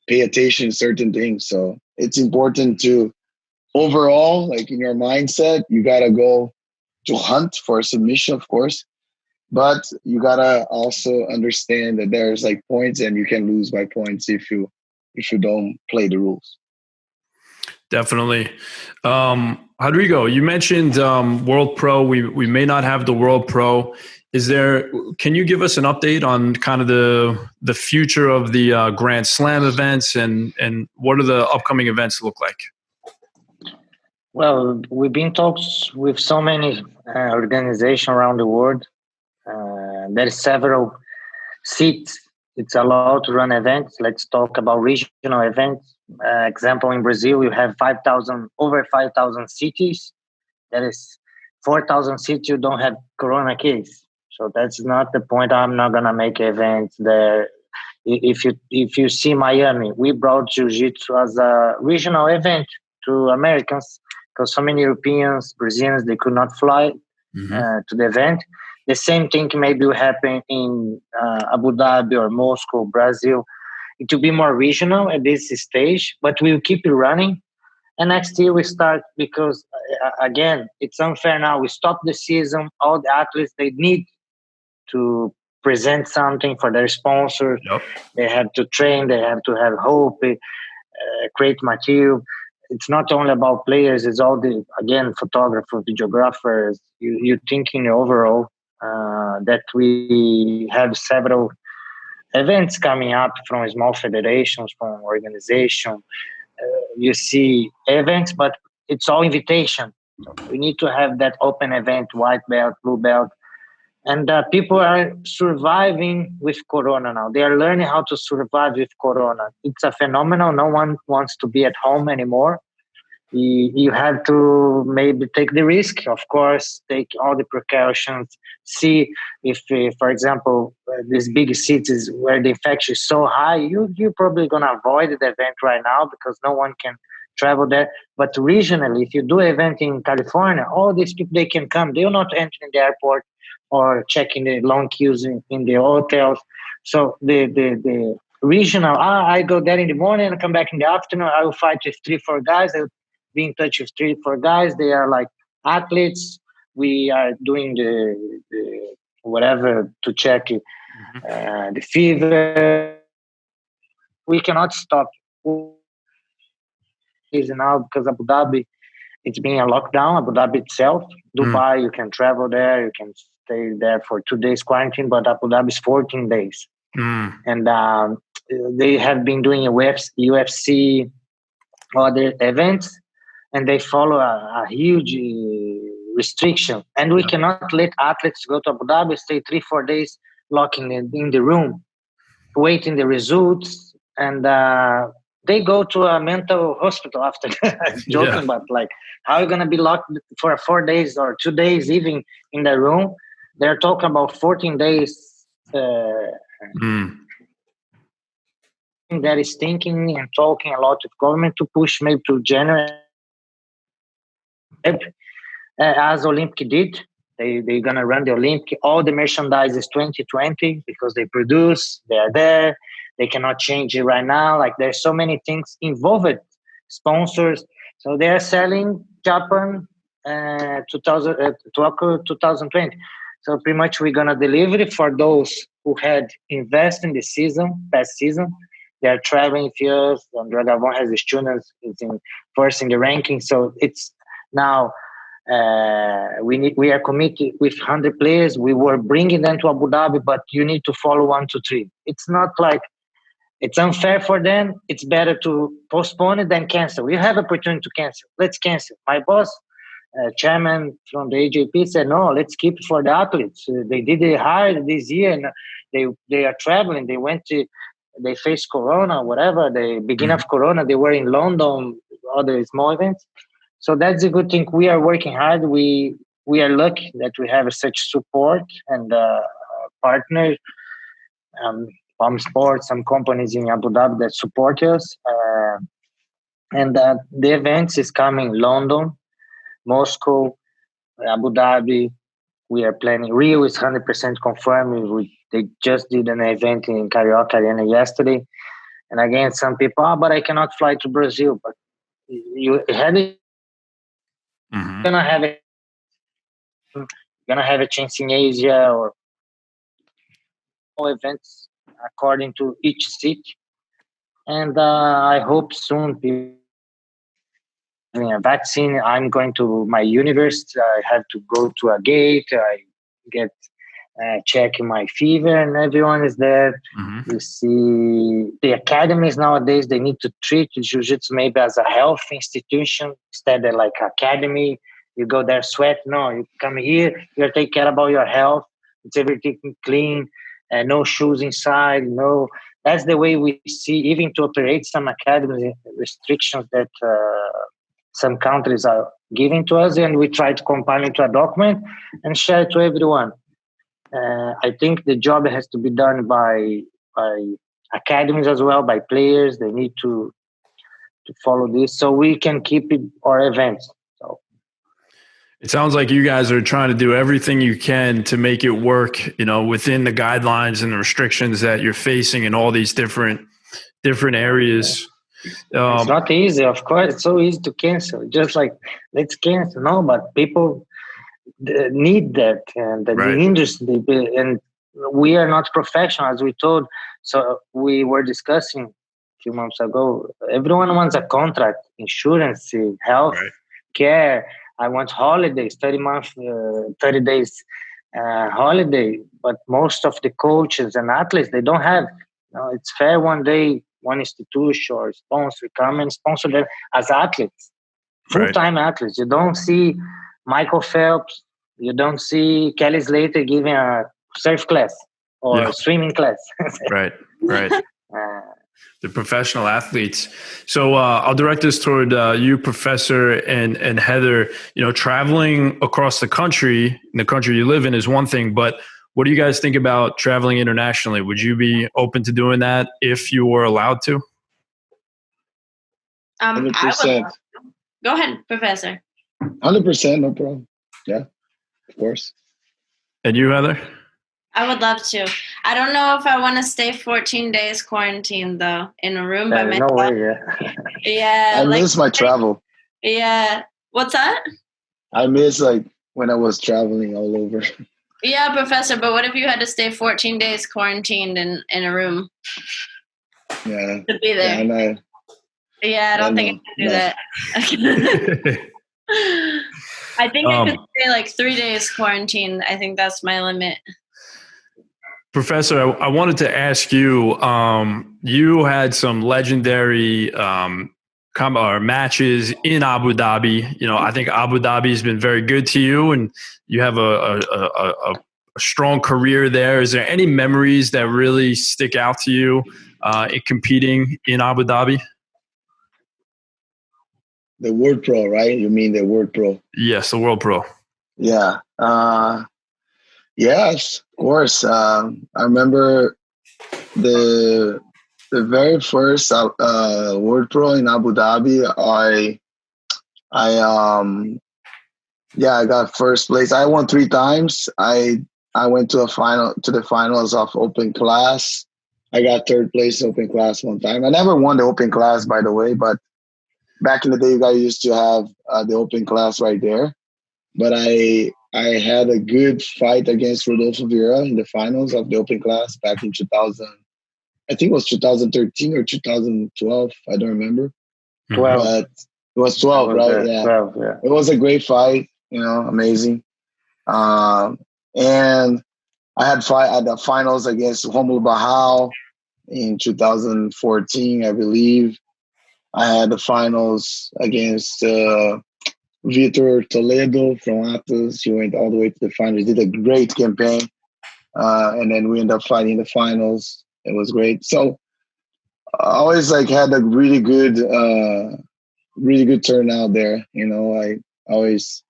pay attention to certain things. So it's important to overall, like in your mindset, you gotta go to hunt for a submission, of course, but you gotta also understand that there's like points, and you can lose by points if you don't play the rules.
Definitely. Rodrigo, you mentioned World Pro. We may not have the World Pro. Can you give us an update on kind of the future of the Grand Slam events, and what do the upcoming events look like?
Well, we've been talks with so many organizations around the world. There are several seats. It's allowed to run events. Let's talk about regional events. Example, in Brazil, you have over 5,000 cities. There is 4,000 cities you don't have corona case. So that's not the point. I'm not gonna make events there. If you see Miami, we brought Jiu-Jitsu as a regional event to Americans because so many Europeans, Brazilians, they could not fly to the event. The same thing maybe will happen in Abu Dhabi or Moscow, Brazil. It will be more regional at this stage, but we'll keep it running. And next year we start because, again, it's unfair now. We stop the season. All the athletes, they need to present something for their sponsors.
Yep.
They have to train. They have to have hope, create material. It's not only about players. It's all the, again, photographers, videographers. You think in overall that we have several events coming up from small federations, from organizations. You see events, but it's all invitation. So we need to have that open event, white belt, blue belt. And people are surviving with Corona now. They are learning how to survive with Corona. It's a phenomenon. No one wants to be at home anymore. You have to maybe take the risk, of course, take all the precautions, see if for example, these big cities where the infection is so high, you're probably going to avoid the event right now because no one can travel there. But regionally, if you do an event in California, all these people, they can come. They will not enter in the airport or check in the long queues in the hotels. So the regional, I go there in the morning and come back in the afternoon. I will fight with 3-4 guys. I will be in touch with 3-4 guys. They are like athletes. We are doing the whatever to check the fever. We cannot stop now because Abu Dhabi, it's being a lockdown. Abu Dhabi itself, Dubai, you can travel there. You can stay there for 2 days quarantine, but Abu Dhabi is 14 days. And they have been doing UFC, other events, and they follow a huge restriction. And we cannot let athletes go to Abu Dhabi, stay 3-4 days locking in the room, waiting the results, and they go to a mental hospital after. Joking, but like, how are you going to be locked for 4 days or 2 days even in the room? They're talking about 14 days. That is thinking and talking a lot with government to push maybe to January. As Olympic did, they're going to run the Olympic. All the merchandise is 2020 because they produce, they are there. They cannot change it right now. Like, there's so many things involved, sponsors. So they are selling Japan 2020. So pretty much we're going to deliver it for those who had invested in the past season. They are traveling with us. André Galvão has the students. It's first in the ranking. So it's now we are committed with 100 players. We were bringing them to Abu Dhabi, but you need to follow 1, 2, 3. It's not like it's unfair for them. It's better to postpone it than cancel. We have opportunity to cancel. Let's cancel. My boss, chairman from the AJP, said, no, let's keep it for the athletes. They did it hard this year, and they are traveling. They faced Corona, whatever. The beginning of Corona, they were in London, other small events. So that's a good thing. We are working hard. We are lucky that we have such support and partners, Palm Sports, some companies in Abu Dhabi that support us. And the events is coming London, Moscow, Abu Dhabi. We are planning. Rio is 100% confirmed. They just did an event in Carioca Arena yesterday. And again, some people, but I cannot fly to Brazil. But you had it
Mm-hmm.
Gonna have a chance in Asia or events according to each city, and I hope soon people having a vaccine. I'm going to my university. I have to go to a gate. I get checking my fever, and everyone is there.
Mm-hmm.
You see the academies nowadays, they need to treat jiu-jitsu maybe as a health institution instead of like academy. You go there sweat. No, you come here, you take care about your health. It's everything clean, no shoes inside. No, that's the way we see. Even to operate some academy restrictions that some countries are giving to us, and we try to compile into a document and share it to everyone. I think the job has to be done by academies as well, by players. They need to follow this so we can keep it our events. So
it sounds like you guys are trying to do everything you can to make it work, within the guidelines and the restrictions that you're facing in all these different areas.
It's not easy, of course. It's so easy to cancel. Just like, let's cancel. No, but people need that, and the industry, and we are not professional, as we told. So we were discussing a few months ago. Everyone wants a contract, insurance, health care. I want holidays, 30 days holiday. But most of the coaches and athletes, they don't have. It's fair one day, one institution or sponsor come and sponsor them as athletes, full-time athletes. You don't see Michael Phelps, you don't see Kelly Slater giving a surf class or swimming class.
Right. The professional athletes. So I'll direct this toward you, Professor, and Heather. Traveling across the country you live in is one thing, but what do you guys think about traveling internationally? Would you be open to doing that if you were allowed to?
100%.
Go ahead, Professor.
100%, no problem. Yeah, of course.
And you, Heather?
I would love to. I don't know if I want to stay 14 days quarantined, though, in a room by myself.
No way,
Yeah.
I miss my travel.
Yeah. What's that?
I miss, when I was traveling all over.
Yeah, Professor, but what if you had to stay 14 days quarantined in a room?
Yeah.
To be there. I don't think I can do that. I think I could stay 3 days quarantined. I think that's my limit.
Professor, I wanted to ask you, you had some legendary matches in Abu Dhabi. I think Abu Dhabi has been very good to you, and you have a strong career there. Is there any memories that really stick out to you in competing in Abu Dhabi?
The World Pro, right? You mean the World Pro?
Yes, the World Pro.
Yeah. Yes, of course. I remember the very first World Pro in Abu Dhabi. I got first place. I won 3 times. I went to the finals of open class. I got 3rd place open class one time. I never won the open class, by the way, but back in the day, you guys used to have the open class right there. But I had a good fight against Rodolfo Vieira in the finals of the open class back in 2000. I think it was 2013 or 2012. I don't remember.
12.
But it was 12, right? Yeah.
12, yeah.
It was a great fight, amazing. And I had fight at the finals against Romulo Barral in 2014, I believe. I had the finals against Vitor Toledo from Atos. He went all the way to the finals. Did a great campaign. And then we ended up fighting the finals. It was great. So I always had a really good turnout there. I always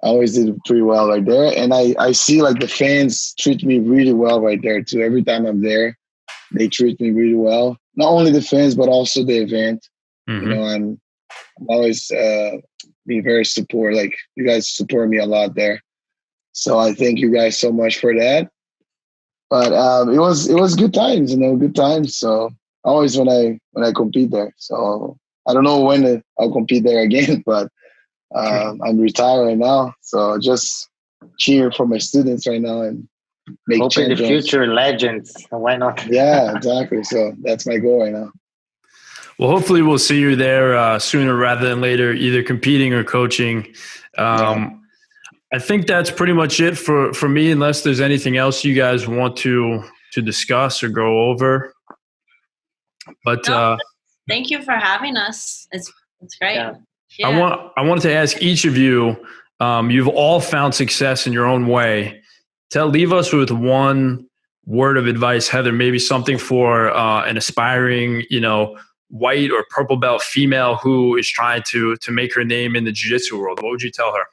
did pretty well right there. And I see the fans treat me really well right there too. Every time I'm there, they treat me really well. Not only the fans, but also the event.
Mm-hmm.
I'm always being very supportive. You guys support me a lot there. So I thank you guys so much for that. But it was good times, good times. So always when I compete there. So I don't know when I'll compete there again, but I'm retired right now, so just cheer for my students right now and make
Hoping the
champions.
future legends. Why not?
Yeah, exactly. So that's my goal right now.
Well, hopefully we'll see you there sooner rather than later, either competing or coaching. I think that's pretty much it for me, unless there's anything else you guys want to discuss or go over. But
thank you for having us. It's great.
Yeah.
Yeah.
I wanted to ask each of you, you've all found success in your own way. Leave us with one word of advice, Heather, maybe something for an aspiring, white or purple belt female who is trying to make her name in the jiu-jitsu world. What would you tell her?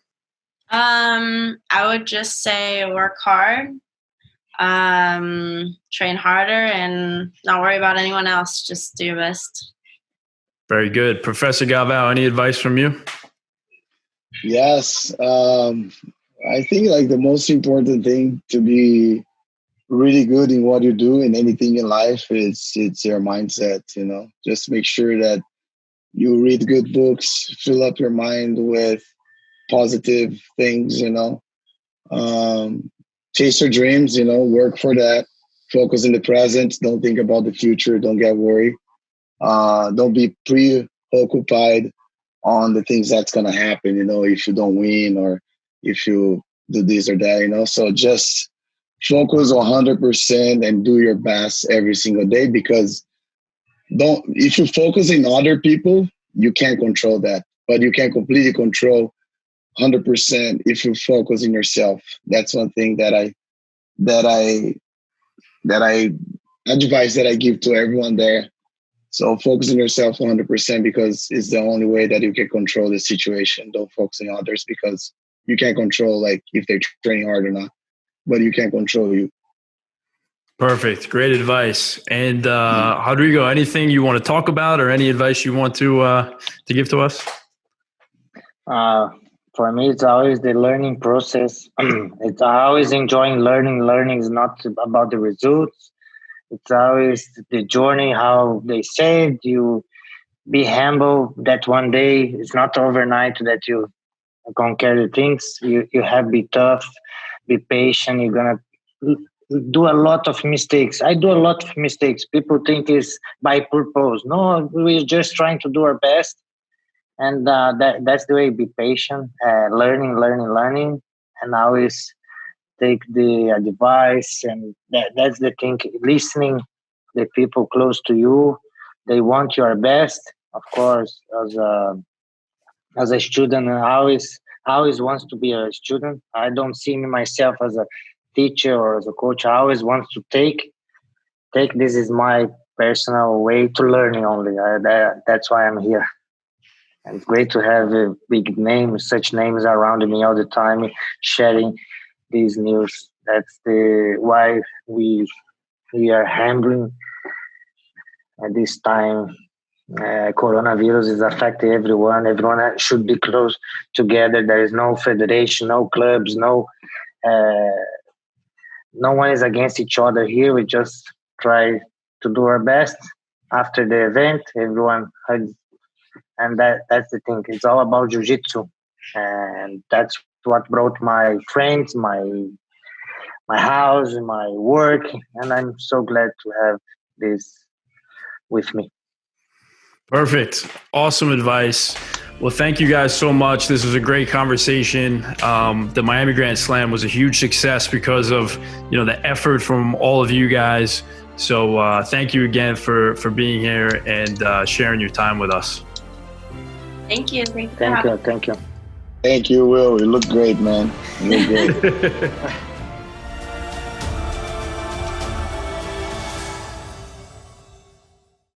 I would just say work hard, train harder, and not worry about anyone else. Just do your best.
Very good. Professor Galvão, any advice from you?
Yes. I think like the most important thing to be really good in what you do in anything in life it's your mindset. Just make sure that you read good books, fill up your mind with positive things, chase your dreams, work for that, focus in the present, don't think about the future, don't get worried, don't be preoccupied on the things that's going to happen, if you don't win or if you do this or that, so just focus 100% and do your best every single day, because if you focus in other people, you can't control that, but you can completely control 100% if you focus in yourself. That's one thing that I advice that I give to everyone there. So focus on yourself 100%, because it's the only way that you can control the situation. Don't focus on others, because you can't control like if they're training hard or not, but you can't control you.
Perfect. Great advice. And Rodrigo, anything you want to talk about or any advice you want to give to us?
For me, it's always the learning process. It's always enjoying learning. Learning is not about the results. It's always the journey, how they said. You be humble that one day, it's not overnight that you conquer the things. You have to be tough, be patient. You're going to do a lot of mistakes. I do a lot of mistakes. People think it's by purpose. No, we're just trying to do our best. And that's the way. Be patient, learning, and always take the advice. And that's the thing. Listening, the people close to you, they want your best. Of course, as a student, I always wants to be a student. I don't see me myself as a teacher or as a coach. I always want to take. This is my personal way to learning only. That's why I'm here. And it's great to have a big name, such names around me all the time, sharing these news. That's why we are handling at this time. Coronavirus is affecting everyone. Everyone should be close together. There is no federation, no clubs, no one is against each other here. We just try to do our best. After the event, everyone has. And that's the thing. It's all about jiu-jitsu, and that's what brought my friends, my house, my work, and I'm so glad to have this with me.
Perfect. Awesome advice. Well, thank you guys so much. This was a great conversation. The Miami Grand Slam was a huge success because of the effort from all of you guys. So thank you again for being here and sharing your time with us.
Thank you.
Thank you.
Thank you, Will. You look great, man. You look great.